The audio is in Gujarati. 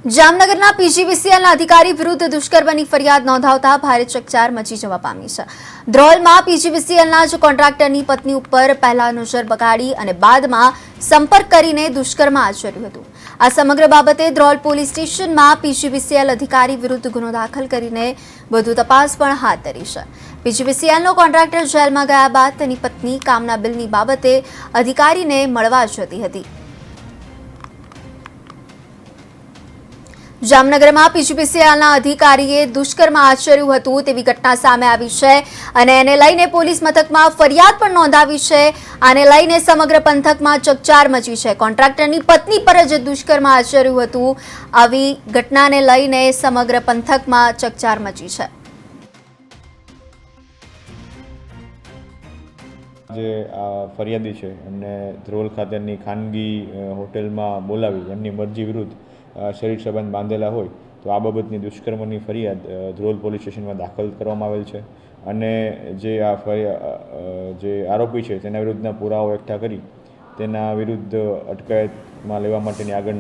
જામનગરના પીજીવીસીએલના અધિકારી વિરુદ્ધ દુષ્કર્મની ફરિયાદ નોંધાવતા ભારે ચકચાર મચી જવા પામી છે। ધ્રોલમાં પીજીવીસીએલના જ કોન્ટ્રાક્ટરની પત્ની ઉપર પહેલા નજર બગાડી અને બાદમાં સંપર્ક કરીને દુષ્કર્મ આચર્યું હતું। આ સમગ્ર બાબતે ધ્રોલ પોલીસ સ્ટેશનમાં પીજીવીસીએલ અધિકારી વિરુદ્ધ ગુનો દાખલ કરીને વધુ તપાસ પણ હાથ ધરી છે। પીજીવીસીએલનો કોન્ટ્રાક્ટર જેલમાં ગયા બાદ તેની પત્ની કામના બિલની બાબતે અધિકારીને મળવા જતી હતી। જામનગરમાં પીજીવીસીએલના અધિકારીએ દુષ્કર્મ આચર્યું હતું તેવી ઘટના સામે આવી છે અને એને લઈને પોલીસ મથકમાં ફરિયાદ પણ નોંધાવી છે। આને લઈને સમગ્ર પંથકમાં ચકચાર મચી છે। કોન્ટ્રાક્ટરની પત્ની પર જ દુષ્કર્મ આચર્યું હતું। આવી ઘટનાને લઈને સમગ્ર પંથકમાં ચકચાર મચી છે। જે ફરિયાદી છે એમને ધ્રોલ ખાતેની ખાનગી હોટેલમાં બોલાવી એમની મરજી વિરુદ્ધ શરીર સંબંધ બાંધેલા હોય તો આ બાબતની દુષ્કર્મની ફરિયાદ ધ્રોલ પોલીસ સ્ટેશનમાં દાખલ કરવામાં આવેલ છે અને જે આરોપી છે તેના વિરુદ્ધના પુરાવો એકઠા કરી તેના વિરુદ્ધ અટકાયતમાં લેવા માટેની આગળના